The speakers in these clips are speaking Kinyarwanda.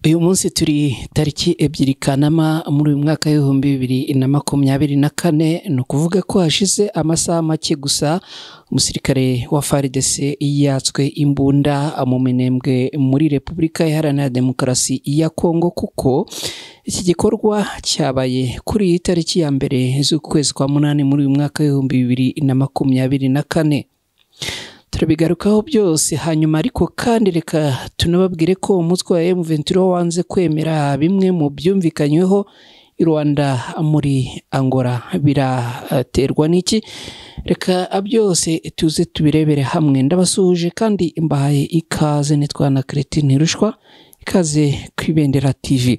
Uyu munsi turi tariki 2 Kanama muri uyu mwaka w'ibihumbi 2024, no kuvuga ko hashize amasaha make gusa umusirikare wa FARDC yatswe imbunda mu Minembwe muri Repubulika Iharanira Demokarasi ya Kongo, kuko iki gikorwa cyabaye kuri iyi tariki ya mbere z'ukwezi kwa munani muri uyu mwaka w'ibihumbi 2024. Turabigarukaho byose hanyuma, ariko kandi reka tunababwire ko umutwe wa M23 wanze kwemera bimwe mu byumvikanyweho i Rwanda muri Angola. Biraterwa n'iki? Reka byose tuze tubirebere hamwe. Ndabasuhuje kandi imbahaye ikaze, nitwa na Cretin Ntirushwa, ikaze kwibendera TV.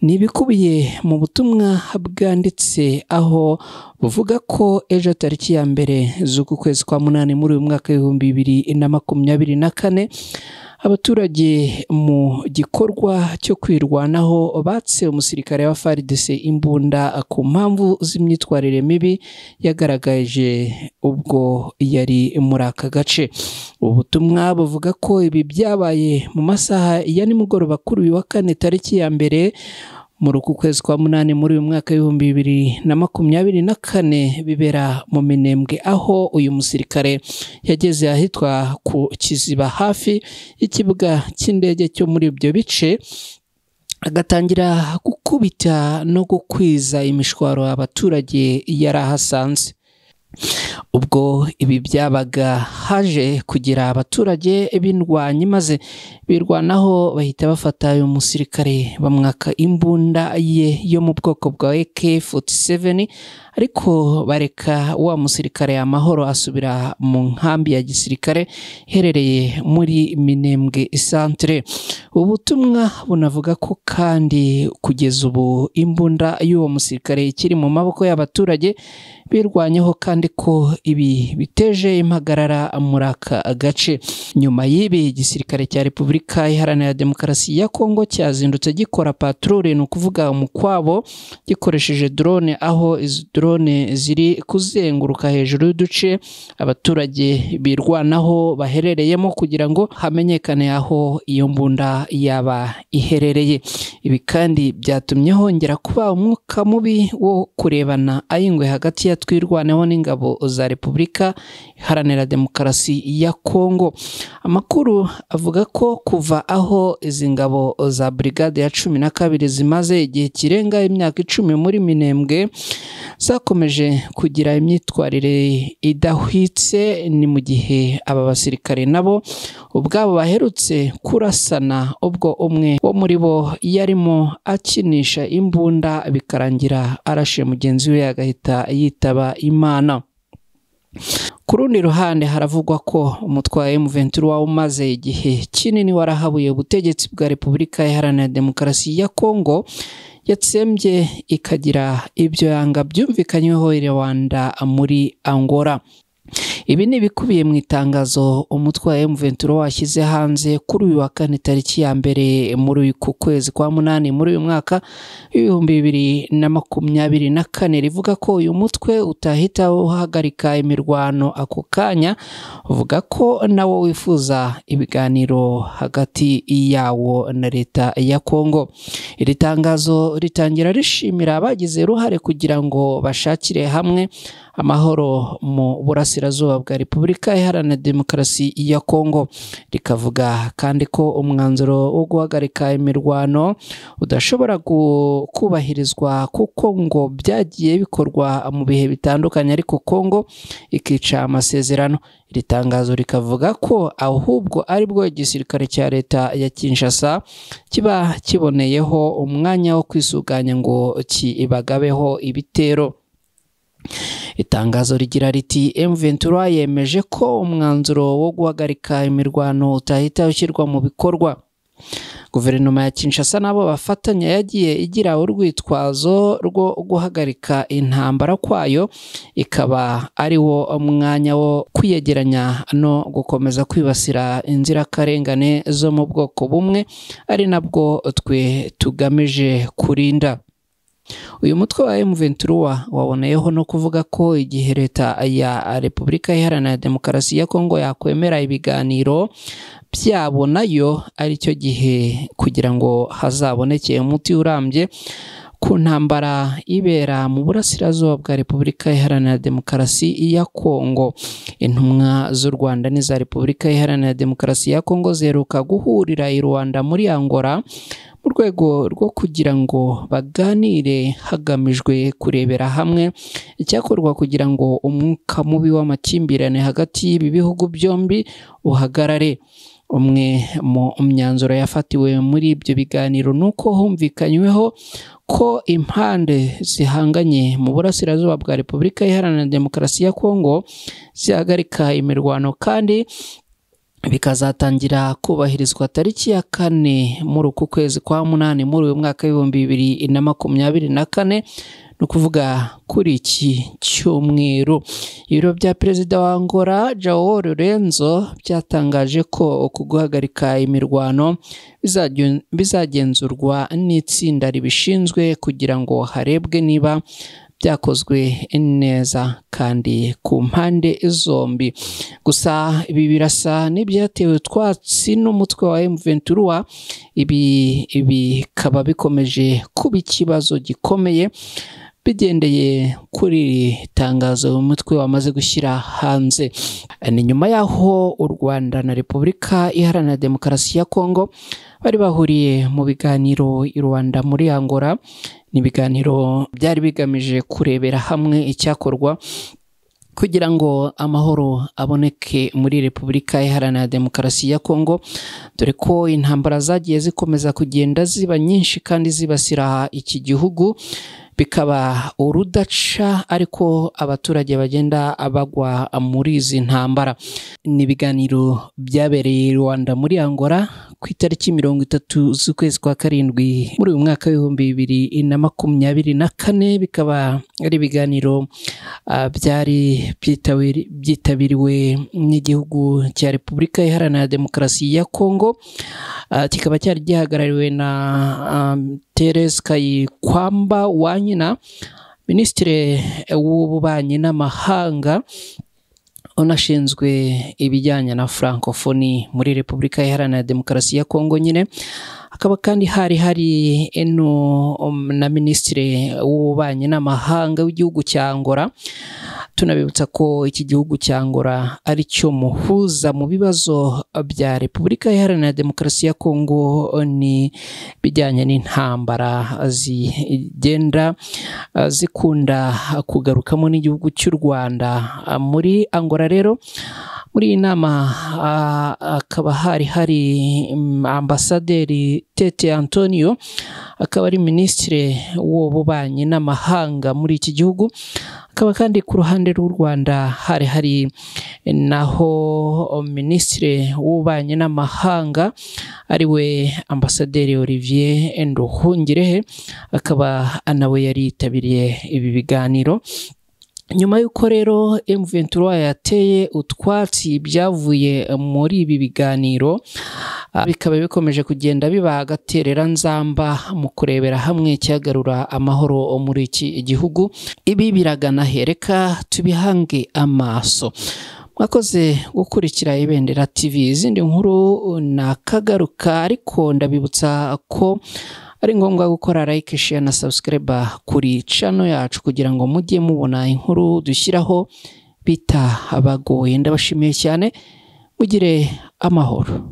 Nibikubiye mu butumwa bwanditse aho buvuga ko ejo tariki ya mbere z'uku kwezi kwa munani muri uyu mwaka w'ibihumbi 2024 abaturage mu gikorwa cyo kwirwanaho batse umusirikare wa FARDC imbunda ku mpamvu z'imyitwarire mibi yagaragaje ubwo yari muri aka gace. Ubutumwa buvuga ko ibi byabaye mu masaha ya nimugoroba kuri uyu wa kane tariki ya mbere muri uku kwezi kwa munani muri uyu mwaka w'ibihumbi 2024, bibera mu Minembwe, aho uyu musirikare yageze ahitwa ku Kiziba hafi y'ikibuga cy'indege cyo muri ibyo bice, agatangira gukubita no gukwiza imishwaro abaturage yari ahasanze. Ubwo ibi byabaga haje kugira abaturage b'indwanyi, maze birwanaho bahita bafata uyu musirikare bamwaka imbunda ye yo mu bwoko bwa AK-47, ariko bareka wa musirikare amahoro asubira mu nkambi ya gisirikare iherereye muri Minembwe Centre. Ubutumwa bunavuga ko kandi kugeza ubu imbunda y'uwo musirikare ikiri mu maboko y'abaturage birwanyeho, kandi ko ibi biteje impagarara muri aka gace. Nyuma y'ibi, igisirikare cya Repubulika Iharanira Demokarasi ya Kongo cyazindutse gikora patrole, ni ukuvuga umukwabo, gikoresheje drone, aho izi drone ziri kuzenguruka hejuru y'uduce abaturage birwanaho baherereyemo kugira ngo hamenyekane aho iyo mbunda yaba iherereye. Ibi kandi byatumye hongera kuba umwuka mubi wo kurebana ayingwe hagati ya twirwanaho n'ingabo za Repubulika Iharanira Demokarasi ya Kongo. Amakuru avuga ko kuva aho izi ngabo za brigade ya 12 zimaze igihe kirenga imyaka 10 muri Minembwe zakomeje kugira imyitwarire idahwitse, ni mu gihe aba basirikare nabo ubwabo baherutse kurasana, ubwo umwe wo muri bo yarimo akinisha imbunda bikarangira arashe mugenzi we agahita yitaba Imana. Ku rundi ruhande haravugwa ko umutwe wa M23 umaze igihe kinini warahabuye ubutegetsi bwa Repubulika Iharanira Demokarasi ya Kongo, yatsembye ikagira ibyo yanga byumvikanyweho i Rwanda muri Angola. Ibi ni bikubiye mu itangazo umutwe wa M23 washyize hanze kuri uyu wa kane tariki ya mbere muri uku kwezi kwa munani muri uyu mwaka w'ibihumbi 2024, rivuga ko uyu mutwe utahita uhagarika imirwano ako kanya, uvuga ko nawo wifuza ibiganiro hagati yawo na leta ya Kongo. Iri tangazo ritangira rishimira abagize uruhare kugira ngo bashakire hamwe amahoro mu burasirazuba bwa Repubulika Iharanira Demokarasi ya Kongo. Rikavuga kandi ko umwanzuro wo guhagarika imirwano udashobora kubahirizwa, kuko ngo byagiye bikorwa mu bihe bitandukanye, ariko Kongo ikica amasezerano. Iri tangazo rikavuga ko ahubwo aribwo igisirikare cya leta ya Kinshasa kiba kiboneyeho umwanya wo kwisuganya ngo kibagabeho ibitero. Itangazo rigira riti M23 yemeje ko umwanzuro wo guhagarika imirwano utahita ushyirwa mu bikorwa. Guverinoma ya Kinshasa nabo bafatanya yagiye igira urwitwazo rwo guhagarika intambara kwayo, ikaba ari wo mwanya wo kwiyegeranya no gukomeza kwibasira inzirakarengane zo mu bwoko bumwe, ari nabwo twe tugamije kurinda. Uyu mutwe wa M23 waboneyeho no kuvuga ko igihe leta ya Repubulika Iharanira Demokarasi ya Kongo yakwemera ibiganiro byabo nayo ari cyo gihe kugira ngo hazaboneke umuti urambye ku ntambara ibera mu burasirazuba bwa Repubulika Iharanira Demokarasi ya Kongo. Intumwa z'u Rwanda n'iza Repubulika Iharanira Demokarasi ya Kongo ziheruka guhurira i Rwanda muri Angola mu rwego rwo kugira ngo baganire hagamijwe kurebera hamwe icyakorwa kugira ngo umwuka mubi w'amakimbirane hagati y'ibi bihugu byombi uhagarare. Umwe mu myanzuro yafatiwe muri ibyo biganiro nuko humvikanyweho ko impande zihanganye mu burasirazuba bwa Repubulika Iharanira Demokarasi ya Kongo zihagarika imirwano kandi bikazatangira kubahirizwa tariki ya 4 muri uku kwezi kwa 8 muri uyu mwaka w'2024, no kuvuga kuri iki cyumweru. Ibiro bya Perezida wa Angola João Lourenço byatangaje ko guhagarika imirwano bizagenzurwa n'itsinda ribishinzwe kugira ngo harebwe niba byakozwe neza kandi ku mpande zombi. Gusa ibi birasa n'ibyatewe twatsi n'umutwe wa M23. Ibi bikaba bikomeje kuba ikibazo gikomeye bigendeye kuri tangazo umutwe wamaze gushyira hanze. Ni nyuma yaho u Rwanda na Repubulika Iharanira Demokarasi ya Kongo bari bahuriye mu biganiro i Rwanda muri Angola. Ni ibiganiro byari bigamije kurebera hamwe icyakorwa kugira ngo amahoro aboneke muri Repubulika Iharanira Demokarasi ya Kongo, dore ko intambara zagiye zikomeza kugenda ziba nyinshi kandi zibasira iki gihugu, bikaba urudaca ariko abaturage bagenda bagwa muri izi ntambara. Ni ibiganiro byabereye i Rwanda muri Angola ku itariki 30 z'ukwezi kwa 7 muri uyu mwaka w'2024. Bikaba ari ibiganiro byari byitabiriwe n'igihugu cya Repubulika Iharanira Demokarasi ya Kongo. Kikaba cyari gihagarariwe na Therese Kayikwamba Wanyina, Minisitiri w'Ububanyi n'Amahanga unashinzwe ibijyanye na Francophonie muri Repubulika Iharanira Demokarasi ya Kongo nyine. Hakaba kandi hari na Minisitiri w'Ububanyi n'Amahanga w'igihugu cya Angola. Tunabibutsa ko iki gihugu cya Angola ari cyo muhuza mu bibazo bya Repubulika Iharanira Demokarasi ya Kongo ni bijyanye n'intambara zigenda zikunda kugarukamo n'igihugu cy'u Rwanda. Muri Angola rero muri iyi nama akaba hari Ambasaderi Tete Antonio, akaba ari Minisitiri w'Ububanyi n'Amahanga muri iki gihugu. Akaba kandi ku ruhande rw'u Rwanda hari naho Minisitiri w'Ububanyi n'Amahanga ariwe Ambasaderi Olivier Nduhungirehe, akaba nawe yari yitabiriye ibi biganiro. Nyuma y'uko rero M23 yateye utwatsi byavuye muri ibi biganiro, bikaba bikomeje kugenda biba agaterera nzamba mu kurebera hamwe cyagarura amahoro muri iki gihugu. Ibi biragana hereka tubihange amaso. Mwakoze gukurikira Ibendera TV. Izindi nkuru nakagaruka, ariko ndabibutsa ko ari ngombwa gukora like, share na subscribe kuri channel yacu kugira ngo mujye mubona inkuru dushyiraho bitabagoye. Ndabashimiye cyane, mugire amahoro.